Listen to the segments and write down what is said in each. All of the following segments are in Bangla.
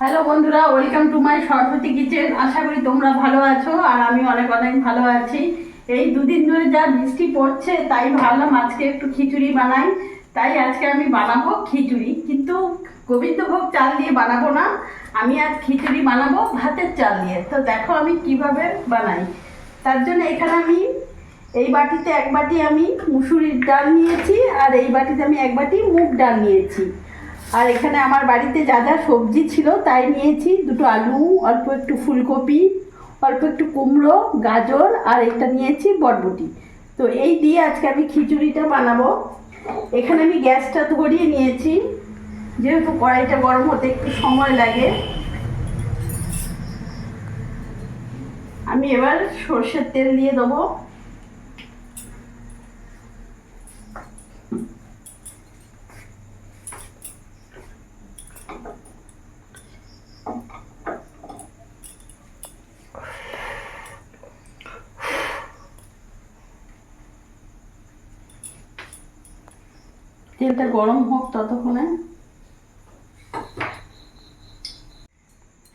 হ্যালো বন্ধুরা, welcome to my Saraswati kitchen. আশা করি তোমরা ভালো আছো আর আমি অনেক অনেক ভালো আছি। এই দুদিন ধরে যা বৃষ্টি পড়ছে তাই ভাবলাম আজকে একটু খিচুড়ি বানাই। তাই আজকে আমি বানাবো খিচুড়ি, কিন্তু গোবিন্দভোগ চাল দিয়ে বানাবো না। আমি আজ খিচুড়ি বানাবো ভাতের চাল দিয়ে। তো দেখো আমি কিভাবে বানাই। তার জন্য এখানে আমি এই বাটিতে এক বাটি আমি মুসুরির ডাল নিয়েছি, আর এই বাটিতে আমি এক বাটি মুগ ডাল নিয়েছি। আর এখানে আমার বাড়িতে যা যা সবজি ছিল তাই নিয়েছি। দুটো আলু, অল্প একটু ফুলকপি, অল্প একটু কুমড়ো, গাজর, আর এটা নিয়েছি বরবটি। তো এই দিয়ে আজকে আমি খিচুড়িটা বানাবো। এখানে আমি গ্যাসটা ধরিয়ে নিয়েছি, যেহেতু কড়াইটা গরম হতে একটু সময় লাগে। আমি এবার সর্ষের তেল দিয়ে দেবো। তেলটা গরম হোক ততক্ষণে।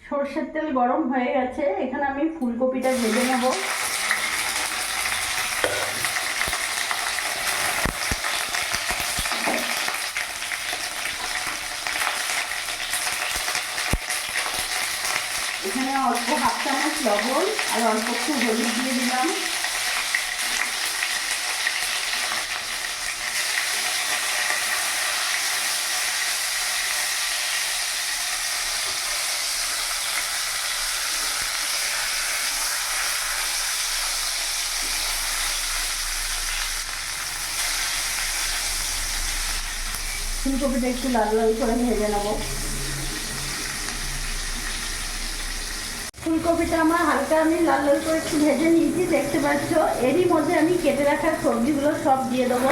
সর্ষের তেল গরম হয়ে গেছে, এখানে আমি ফুলকপিটা ভেজে নেব। এখানে অল্প হাফ চামচ লবণ আর অল্প একটু হলুদ দিয়ে দিলাম। ফুলকপিটা একটু লাল লাল করে ভেজে নেব। ফুলকপিটা আমার হালকা আমি লাল লাল করে একটু ভেজে নিয়েছি, দেখতে পাচ্ছ। এরই মধ্যে আমি কেটে রাখা সবজিগুলো সব দিয়ে দেবো।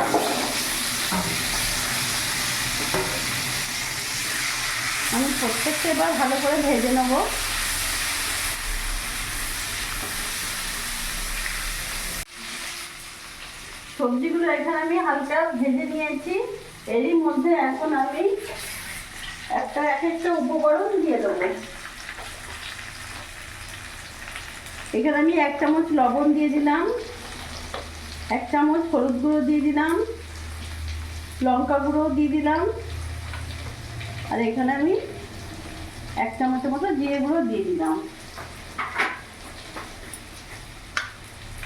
আমি প্রত্যেকটা এবার ভালো করে ভেজে নেব। সবজিগুলো এখানে আমি হালকা ভেজে নিয়েছি। এরই মধ্যে এখন আমি এক একটা উপকরণ দিয়ে দেবো। এখানে আমি 1 চামচ লবণ দিয়ে দিলাম, 1 চামচ হলুদ গুঁড়ো দিয়ে দিলাম, লঙ্কা গুঁড়ো দিয়ে দিলাম, আর এখানে আমি 1 চামচের মতো জিরে গুঁড়ো দিয়ে দিলাম।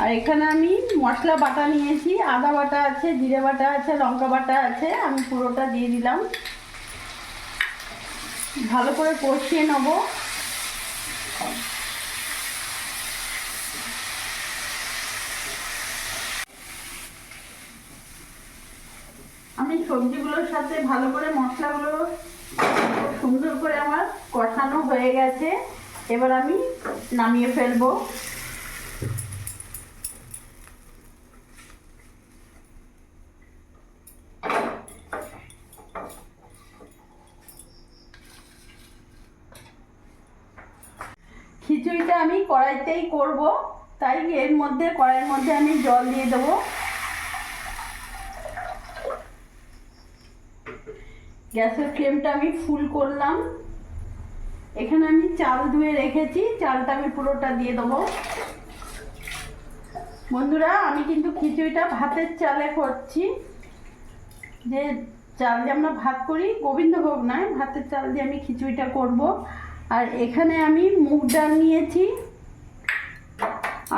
আর এখানে আমি মশলা বাটা নিয়েছি, আদা বাটা আছে, জিরে বাটা আছে, লঙ্কা বাটা আছে, আমি পুরোটা দিয়ে দিলাম। ভালো করে কষিয়ে নেব। আমি সবজিগুলোর সাথে ভালো করে মশলাগুলো সুন্দর করে আমার কষানো হয়ে গেছে। এবার আমি নামিয়ে ফেলবো। খিচুড়িটা আমি কড়াইতেই করব, তাই এর মধ্যে কড়াইয়ের মধ্যে আমি জল দিয়ে দেবো। গ্যাসের ফ্লেমটা আমি ফুল করলাম। এখানে আমি চাল ধুয়ে রেখেছি, চালটা আমি পুরোটা দিয়ে দেবো। বন্ধুরা, আমি কিন্তু খিচুড়িটা ভাতের চালে করছি। যে চাল দিয়ে আমরা ভাত করি, গোবিন্দভোগ নয়, ভাতের চাল দিয়ে আমি খিচুড়িটা করব। আর এখানে আমি মুগ ডাল নিয়েছি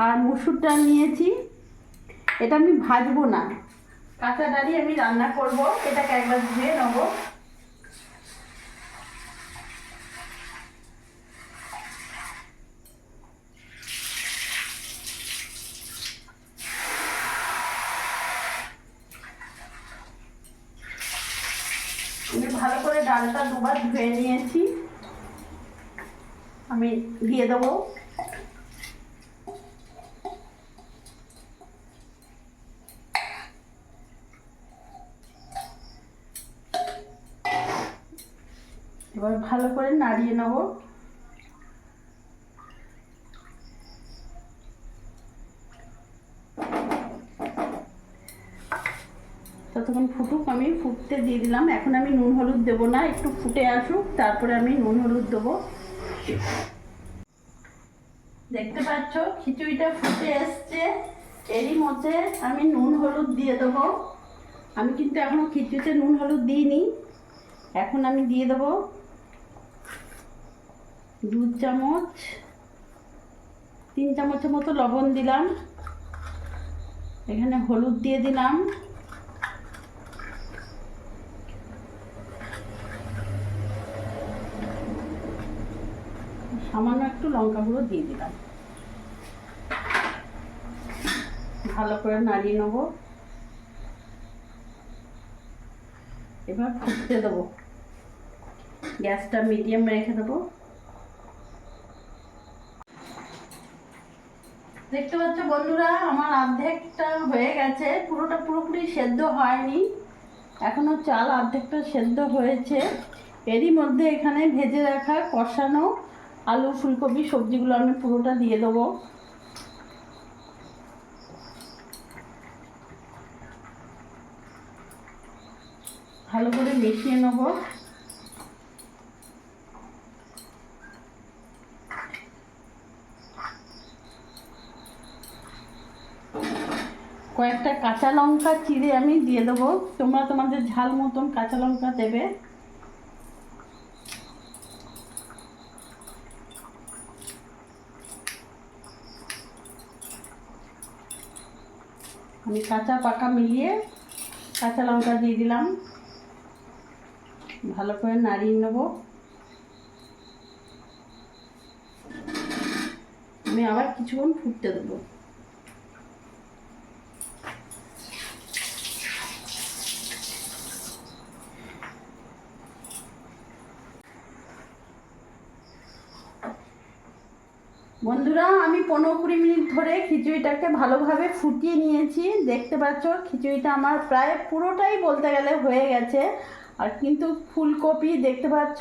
আর মুসুর ডাল নিয়েছি। এটা আমি ভাজবো না, কাঁচা ডালই আমি রান্না করব। এটাকে একবার ধুয়ে নেব। আমি ভালো করে ডালটা দুবার ধুয়ে নিয়েছি, আমি দিয়ে দেবো। এবার ভালো করে নাড়িয়ে নেব। ততক্ষণ ফুটুক, আমি ফুটতে দিয়ে দিলাম। এখন আমি নুন হলুদ দেবো না, একটু ফুটে আসুক, তারপরে আমি নুন হলুদ দেবো। দেখতে পাচ্ছ খিচুড়িটা ফুটে এসছে। এরই মধ্যে আমি নুন হলুদ দিয়ে দেবো। আমি কিন্তু এখনো খিচুড়িতে নুন হলুদ দিইনি। এখন আমি দিয়ে দেবো 2 চামচ, 3 চামচের মতো লবণ দিলাম। এখানে হলুদ দিয়ে দিলাম, সামান্য একটু লঙ্কা গুঁড়ো দিয়ে দিলাম। ভালো করে নাড়িয়ে নেবো। এবার ফুটতে দেবো, গ্যাসটা মিডিয়ামে রেখে দেবো। দেখতে পাচ্ছ বন্ধুরা, আমার অর্ধেকটা হয়ে গেছে, পুরোটা পুরোপুরি সেদ্ধ হয়নি, এখনো চাল অর্ধেকটা সেদ্ধ হয়েছে। এরই মধ্যে এখানে ভেজে রাখা কষানো আলু ফুলকপি সবজিগুলো আমি পুরোটা দিয়ে দেবো। ভালো করে মিশিয়ে নেব। কয়েকটা কাঁচা লঙ্কা চিড়ে আমি দিয়ে দেবো। তোমরা তোমাদের ঝাল মতন কাঁচা লঙ্কা দেবে। আমি কাঁচা পাকা মিলিয়ে কাঁচা লঙ্কা দিয়ে দিলাম। ভালো করে নাড়িয়ে নেব। আমি আবার কিছুক্ষণ ফুটতে দেবো। বন্ধুরা, আমি 15-20 মিনিট ধরে খিচুড়িটাকে ভালোভাবে ফুটিয়ে নিয়েছি। দেখতে পাচ্ছ খিচুড়িটা আমার প্রায় পুরোটাই বলতে গেলে হয়ে গেছে। আর কিন্তু ফুলকপি দেখতে পাচ্ছ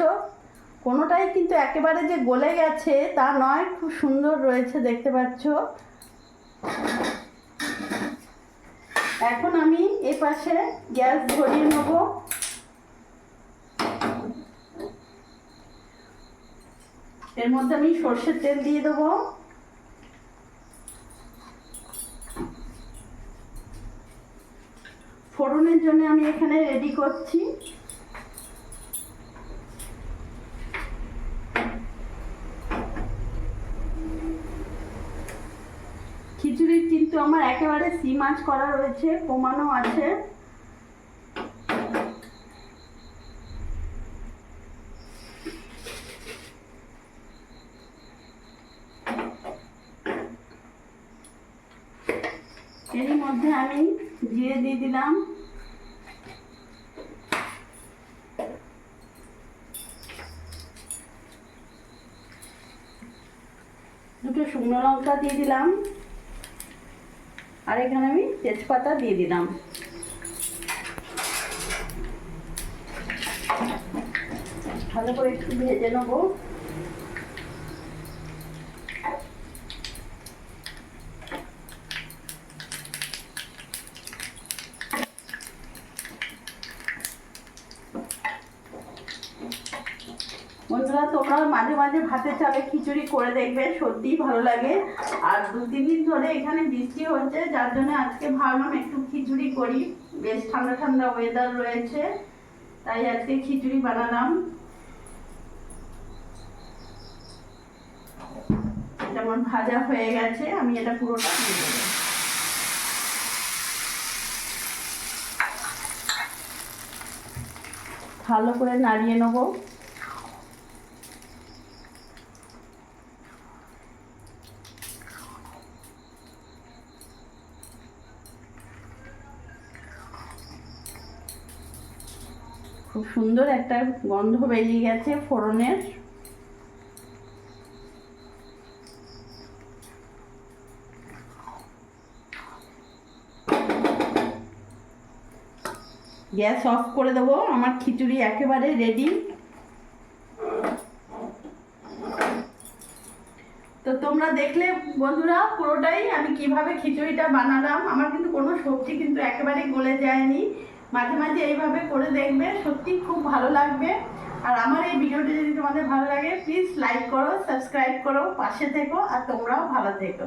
কোনোটাই কিন্তু একেবারে যে গলে গেছে তা নয়, খুব সুন্দর রয়েছে দেখতে পাচ্ছ। এখন আমি এই পাশে গ্যাস ধরিয়ে নেব। এর মধ্যে আমি সর্ষের তেল দিয়ে দেবো। ফোড়নের জন্য আমি এখানে রেডি করছি। খিচুড়ির কিন্তু আমার একেবারে সিম আঁচ করা রয়েছে, কমানো আছে। এরই মধ্যে আমি জিরে দিয়ে দিলাম, দুটো শুকনো লঙ্কা দিয়ে দিলাম, আর এখানে আমি তেজপাতা দিয়ে দিলাম। ভালো করে একটু ভেজে নেবো। বন্ধুরা, তোমরা মাঝে মাঝে ভাতের চালে খিচুড়ি করে দেখবে, সত্যিই ভালো লাগে। আর 2-3 দিন ধরে এখানে বৃষ্টি হচ্ছে, যার জন্য আজকে ভাবলাম একটু খিচুড়ি করি। বেশ ঠান্ডা ঠান্ডা ওয়েদার রয়েছে, তাই আজকে খিচুড়ি বানালাম। এটা আমার ভাজা হয়ে গেছে, আমি এটা পুরোটা দিয়ে দেবো। ভালো করে নাড়িয়ে নেবো। খুব সুন্দর একটা গন্ধ বেরিয়ে গেছে ফোড়নের। গ্যাস অফ করে দেবো। আমার খিচুড়ি একেবারে রেডি। তো তোমরা দেখলে বন্ধুরা পুরোটাই আমি কিভাবে খিচুড়িটা বানালাম। আমার কিন্তু কোনো সবজি কিন্তু একেবারেই গলে যায়নি। মাঝে মাঝে এইভাবে করে দেখবে, সত্যি খুব ভালো লাগবে। আর আমার এই ভিডিওটি যদি তোমাদের ভালো লাগে প্লিজ লাইক করো, সাবস্ক্রাইব করো, পাশে থেকো আর তোমরাও ভালো থেকো।